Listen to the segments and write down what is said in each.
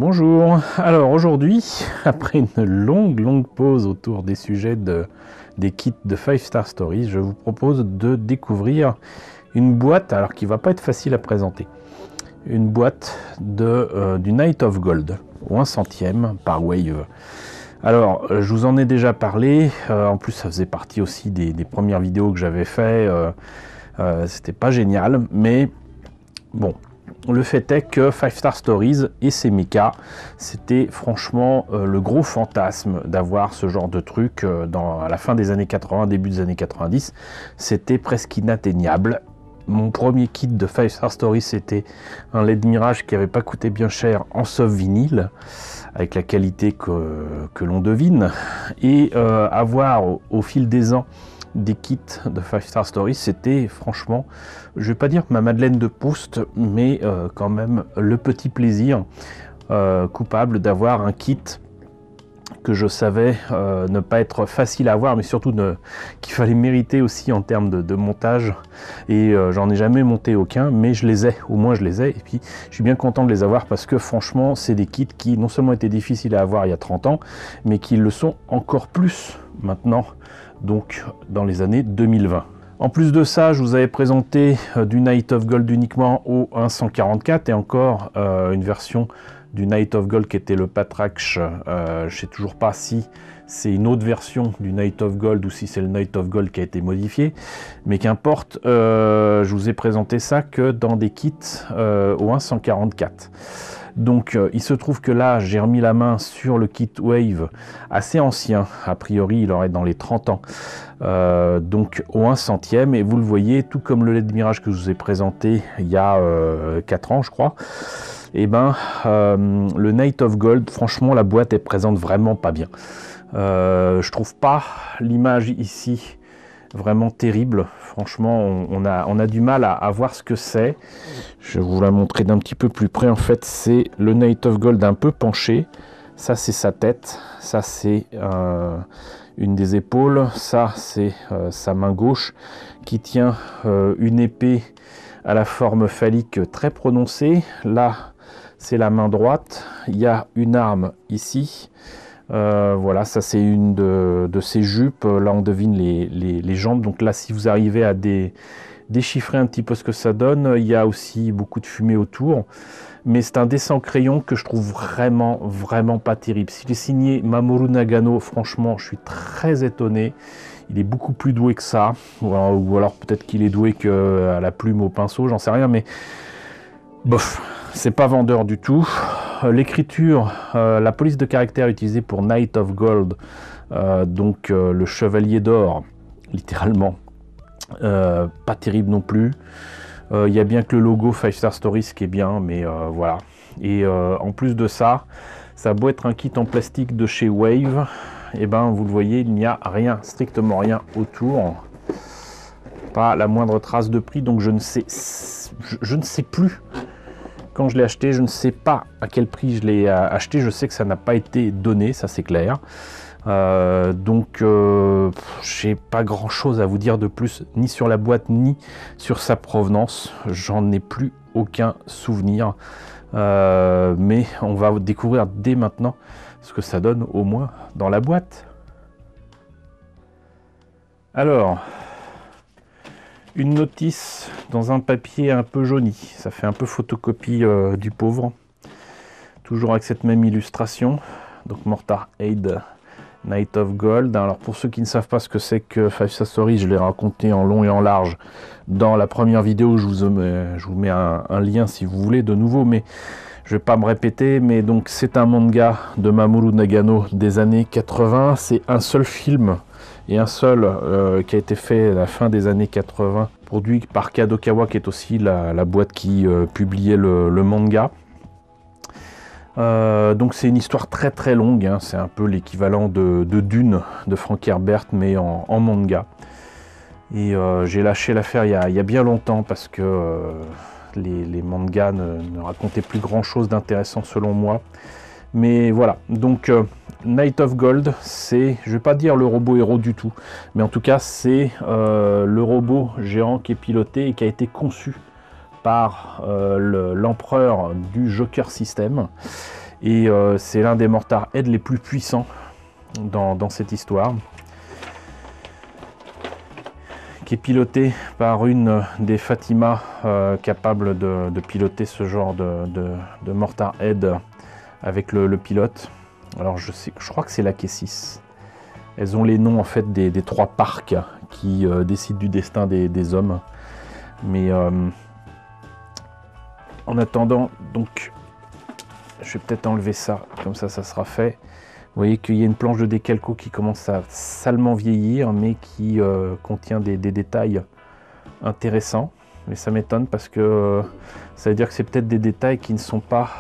Bonjour, alors aujourd'hui, après une longue pause autour des sujets des kits de 5 Star Stories, je vous propose de découvrir une boîte, alors qui va pas être facile à présenter, une boîte du Night of Gold, au 1 centième par Wave. Alors, je vous en ai déjà parlé, en plus ça faisait partie aussi des premières vidéos que j'avais fait, c'était pas génial, mais bon. Le fait est que 5 Star Stories et ses mechas, c'était franchement le gros fantasme d'avoir ce genre de truc à la fin des années 80, début des années 90. C'était presque inatteignable. Mon premier kit de 5 Star Stories, c'était un LED Mirage qui n'avait pas coûté bien cher en soft vinyle, avec la qualité que l'on devine. Et avoir au fil des ans des kits de 5 Star Stories, c'était franchement, je vais pas dire ma Madeleine de Proust, mais quand même le petit plaisir coupable d'avoir un kit que je savais ne pas être facile à avoir, mais surtout qu'il fallait mériter aussi en termes de montage. Et j'en ai jamais monté aucun, mais je les ai, au moins je les ai. Et puis je suis bien content de les avoir parce que franchement, c'est des kits qui non seulement étaient difficiles à avoir il y a 30 ans, mais qui le sont encore plus maintenant, donc dans les années 2020. En plus de ça, je vous avais présenté du Night of Gold uniquement au 1.144 et encore une version du Night of Gold qui était le Patrax. Je ne sais toujours pas si c'est une autre version du Night of Gold ou si c'est le Night of Gold qui a été modifié, mais qu'importe, je vous ai présenté ça que dans des kits au 1.144. Donc il se trouve que là j'ai remis la main sur le kit Wave assez ancien, a priori il aurait dans les 30 ans, donc au 1 centième, et vous le voyez, tout comme le LED Mirage que je vous ai présenté il y a 4 ans je crois, et ben le Night of Gold, franchement la boîte est présente vraiment pas bien. Je trouve pas l'image ici vraiment terrible, franchement on a du mal à voir ce que c'est. Je vais vous la montrer d'un petit peu plus près. En fait c'est le Night of Gold un peu penché, ça c'est sa tête, ça c'est une des épaules, ça c'est sa main gauche qui tient une épée à la forme phallique très prononcée. Là c'est la main droite, il y a une arme ici. Voilà, ça c'est une de ses jupes. Là on devine les jambes, donc là si vous arrivez à déchiffrer un petit peu ce que ça donne, il y a aussi beaucoup de fumée autour, mais c'est un dessin crayon que je trouve vraiment pas terrible. S'il est signé Mamoru Nagano, franchement je suis très étonné. Il est beaucoup plus doué que ça, ou alors peut-être qu'il est doué qu'à la plume au pinceau, j'en sais rien, mais bof, c'est pas vendeur du tout. L'écriture, la police de caractère utilisée pour Night of Gold, donc le chevalier d'or, littéralement, pas terrible non plus. Il y a bien que le logo 5 Star Stories qui est bien, mais voilà. Et en plus de ça, ça a beau être un kit en plastique de chez Wave, et ben vous le voyez, il n'y a rien, strictement rien autour. Pas la moindre trace de prix, donc je ne sais plus. Quand je l'ai acheté, je ne sais pas à quel prix je l'ai acheté. Je sais que ça n'a pas été donné, ça c'est clair. Donc j'ai pas grand chose à vous dire de plus, ni sur la boîte, ni sur sa provenance. J'en ai plus aucun souvenir. Mais on va découvrir dès maintenant ce que ça donne, au moins dans la boîte. Alors, une notice dans un papier un peu jauni, ça fait un peu photocopie du pauvre, toujours avec cette même illustration, donc Mortar Aid Night of Gold. Alors pour ceux qui ne savent pas ce que c'est que 5 Star Stories, je l'ai raconté en long et en large dans la première vidéo, je vous mets un lien si vous voulez de nouveau, mais je vais pas me répéter. Mais donc c'est un manga de Mamoru Nagano des années 80, c'est un seul film et un seul qui a été fait à la fin des années 80, produit par Kadokawa, qui est aussi la boîte qui publiait le manga. Donc c'est une histoire très longue, hein. C'est un peu l'équivalent de Dune de Frank Herbert, mais en manga. Et j'ai lâché l'affaire il y a bien longtemps parce que les mangas ne racontaient plus grand chose d'intéressant selon moi. Mais voilà, donc Night of Gold, c'est, je vais pas dire le robot héros du tout, mais en tout cas c'est le robot géant qui est piloté et qui a été conçu par l'empereur du Joker System. Et c'est l'un des Mortar Head les plus puissants dans cette histoire, qui est piloté par une des Fatima capable de piloter ce genre de Mortar Head avec le pilote. Alors je crois que c'est la K6. Elles ont les noms en fait des 3 parcs qui décident du destin des hommes. Mais en attendant, donc je vais peut-être enlever ça, comme ça sera fait. Vous voyez qu'il y a une planche de décalco qui commence à salement vieillir, mais qui contient des détails intéressants. Mais ça m'étonne parce que ça veut dire que c'est peut-être des détails qui ne sont pas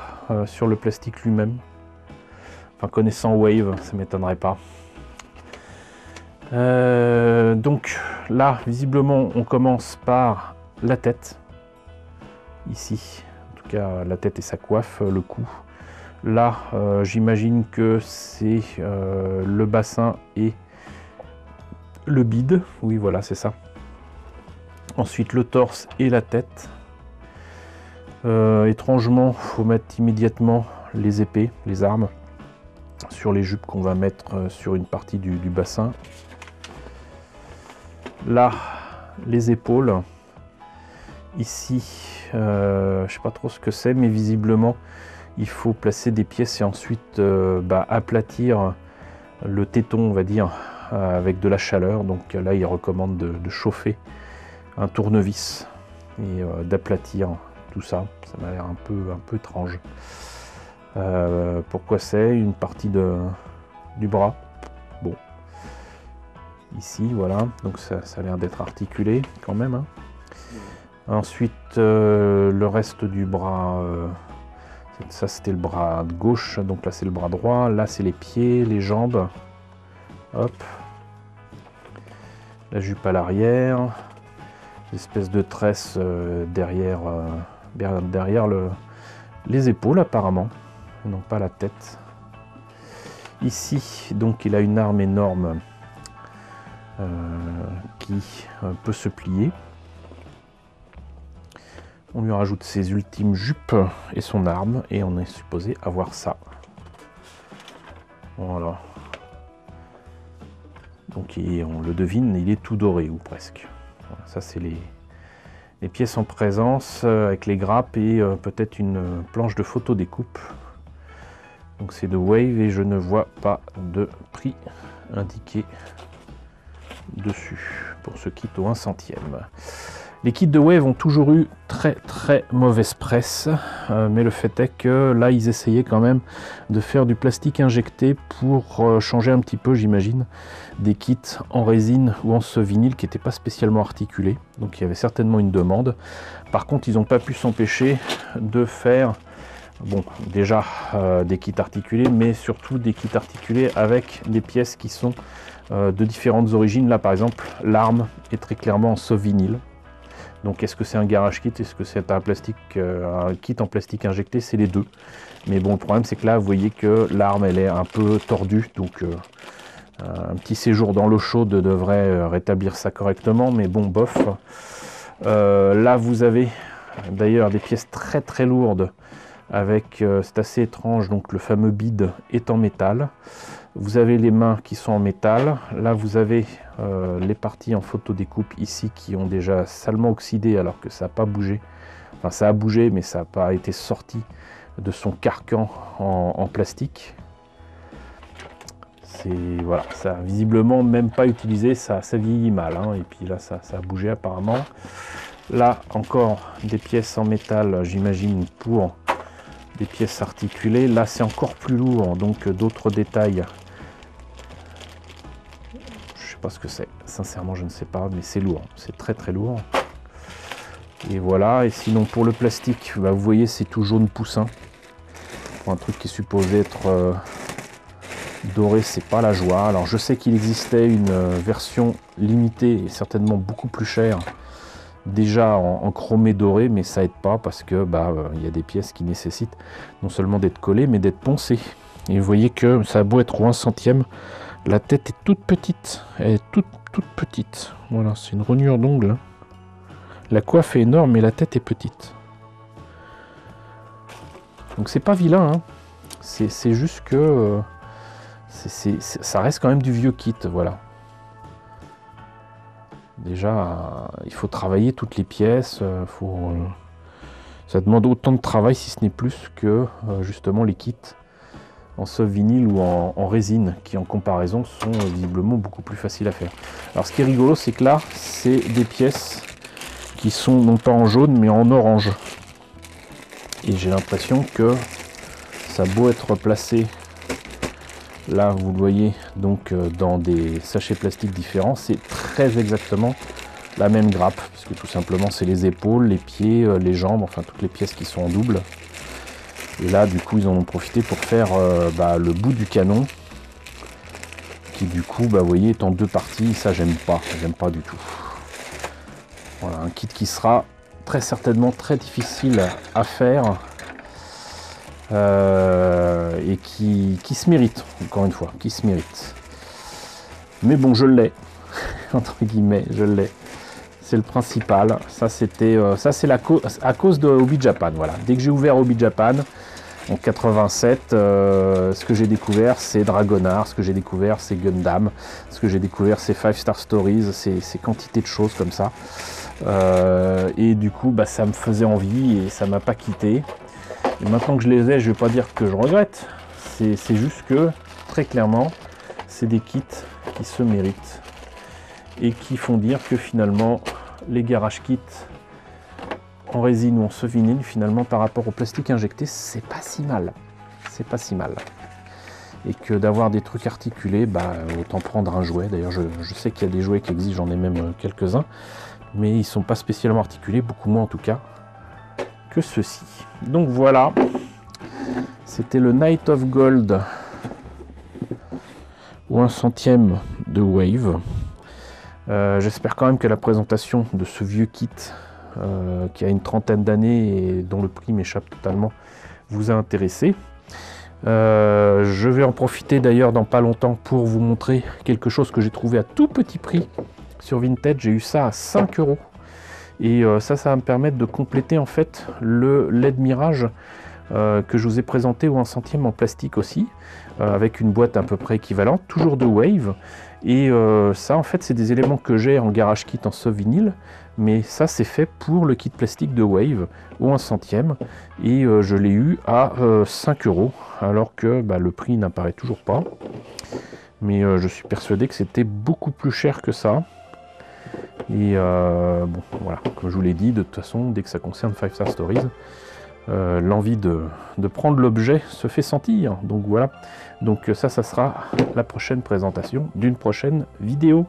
sur le plastique lui-même. Enfin, connaissant Wave, ça ne m'étonnerait pas. Donc là, visiblement, on commence par la tête. Ici, en tout cas, la tête et sa coiffe, le cou. Là, j'imagine que c'est le bassin et le bide. Oui, voilà, c'est ça. Ensuite, le torse et la tête. Étrangement, il faut mettre immédiatement les épées, les armes, sur les jupes qu'on va mettre sur une partie du bassin. Là, les épaules. Ici, je ne sais pas trop ce que c'est, mais visiblement, il faut placer des pièces et ensuite aplatir le téton, on va dire, avec de la chaleur. Donc là, il recommande de chauffer un tournevis et d'aplatir tout ça. Ça m'a l'air un peu étrange. Pourquoi c'est une partie du bras? Bon. Ici, voilà. Donc ça a l'air d'être articulé quand même. Hein. Ensuite, le reste du bras... ça c'était le bras gauche, donc là c'est le bras droit, là c'est les pieds, les jambes, hop, la jupe à l'arrière, l'espèce de tresse derrière les épaules apparemment, non pas la tête. Ici donc il a une arme énorme qui peut se plier. On lui rajoute ses ultimes jupes et son arme, et on est supposé avoir ça. Voilà. Donc on le devine, il est tout doré, ou presque. Voilà, ça c'est les pièces en présence, avec les grappes et peut-être une planche de photo découpe. Donc c'est de Wave et je ne vois pas de prix indiqué dessus pour ce kit au 1/100e. Les kits de Wave ont toujours eu très mauvaise presse, mais le fait est que là ils essayaient quand même de faire du plastique injecté pour changer un petit peu, j'imagine, des kits en résine ou en ce vinyle qui n'étaient pas spécialement articulés, donc il y avait certainement une demande. Par contre ils n'ont pas pu s'empêcher de faire, bon déjà des kits articulés, mais surtout des kits articulés avec des pièces qui sont de différentes origines. Là par exemple l'arme est très clairement en soft vinyle. Donc est-ce que c'est un garage kit, est-ce que c'est un kit en plastique injecté? C'est les deux. Mais bon, le problème c'est que là vous voyez que l'arme elle est un peu tordue, donc un petit séjour dans l'eau chaude devrait rétablir ça correctement, mais bon, bof. Là vous avez d'ailleurs des pièces très lourdes avec, c'est assez étrange, donc le fameux bide est en métal. Vous avez les mains qui sont en métal. Là, vous avez les parties en photodécoupe ici qui ont déjà salement oxydé alors que ça n'a pas bougé. Enfin, ça a bougé, mais ça n'a pas été sorti de son carcan en plastique. Voilà, ça a visiblement même pas utilisé, ça vieillit mal. Hein, et puis là, ça a bougé apparemment. Là, encore des pièces en métal, j'imagine, pour des pièces articulées. Là, c'est encore plus lourd, donc d'autres détails. Je sais pas ce que c'est, sincèrement, je ne sais pas, mais c'est lourd, c'est très lourd. Et voilà, et sinon pour le plastique, bah, vous voyez, c'est tout jaune poussin. Pour un truc qui est supposé être doré, c'est pas la joie. Alors je sais qu'il existait une version limitée et certainement beaucoup plus chère, déjà en chromé doré, mais ça aide pas parce que y a des pièces qui nécessitent non seulement d'être collées mais d'être poncées. Et vous voyez que ça a beau être au 1/100e, la tête est toute petite, elle est toute petite. Voilà, c'est une rognure d'ongle. La coiffe est énorme mais la tête est petite. Donc c'est pas vilain, hein. C'est juste que ça reste quand même du vieux kit, voilà. Déjà, il faut travailler toutes les pièces, ça demande autant de travail, si ce n'est plus, que justement les kits en soft vinyle ou en résine, qui en comparaison sont visiblement beaucoup plus faciles à faire. Alors ce qui est rigolo, c'est que là, c'est des pièces qui sont non pas en jaune, mais en orange. Et j'ai l'impression que ça a beau être placé, là vous le voyez, donc dans des sachets plastiques différents, c'est très exactement la même grappe, puisque tout simplement c'est les épaules, les pieds, les jambes, enfin toutes les pièces qui sont en double. Et là du coup ils en ont profité pour faire le bout du canon, qui du coup vous voyez est en deux parties. Ça j'aime pas du tout. Voilà, un kit qui sera très certainement très difficile à faire, et qui se mérite, encore une fois, qui se mérite. Mais bon, je l'ai, entre guillemets, je l'ai. C'est le principal. Ça, c'était, ça c'est à cause de Hobby Japan. Voilà. Dès que j'ai ouvert Hobby Japan en 87, ce que j'ai découvert, c'est Dragonheart, ce que j'ai découvert, c'est Gundam, ce que j'ai découvert, c'est 5 Star Stories, c'est quantité de choses comme ça. Et du coup, ça me faisait envie et ça m'a pas quitté. Et maintenant que je les ai, je vais pas dire que je regrette. C'est juste que, très clairement, c'est des kits qui se méritent et qui font dire que finalement, les garage kits en résine ou en soft vinyle, finalement, par rapport au plastique injecté, c'est pas si mal. C'est pas si mal. Et que d'avoir des trucs articulés, autant prendre un jouet. D'ailleurs, je sais qu'il y a des jouets qui existent, j'en ai même quelques-uns, mais ils sont pas spécialement articulés, beaucoup moins en tout cas que ceux-ci. Donc voilà, c'était le Night of Gold ou 1/100 de Wave. J'espère quand même que la présentation de ce vieux kit qui a une trentaine d'années et dont le prix m'échappe totalement vous a intéressé. Je vais en profiter d'ailleurs dans pas longtemps pour vous montrer quelque chose que j'ai trouvé à tout petit prix sur Vinted. J'ai eu ça à 5 €. Et ça va me permettre de compléter en fait le LED Mirage que je vous ai présenté au 1/100 en plastique aussi, avec une boîte à peu près équivalente, toujours de Wave. Et ça en fait c'est des éléments que j'ai en garage kit en soft vinyle, mais ça c'est fait pour le kit plastique de Wave au 1/100, et je l'ai eu à 5 €, alors que le prix n'apparaît toujours pas. Mais je suis persuadé que c'était beaucoup plus cher que ça. Et bon, voilà, comme je vous l'ai dit, de toute façon, dès que ça concerne 5 Star Stories, l'envie de prendre l'objet se fait sentir. Donc voilà, donc ça sera la prochaine présentation d'une prochaine vidéo.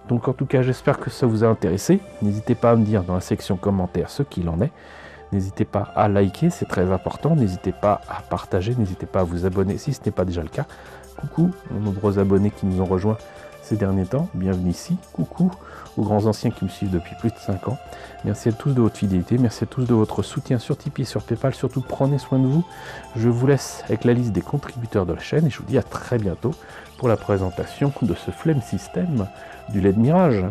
Donc en tout cas, j'espère que ça vous a intéressé. N'hésitez pas à me dire dans la section commentaires ce qu'il en est. N'hésitez pas à liker, c'est très important. N'hésitez pas à partager, n'hésitez pas à vous abonner si ce n'est pas déjà le cas. Coucou aux nombreux abonnés qui nous ont rejoints ces derniers temps, bienvenue ici. Coucou aux grands anciens qui me suivent depuis plus de 5 ans. Merci à tous de votre fidélité, merci à tous de votre soutien sur Tipeee, sur Paypal. Surtout prenez soin de vous. Je vous laisse avec la liste des contributeurs de la chaîne et je vous dis à très bientôt pour la présentation de ce flemme système du LED Mirage.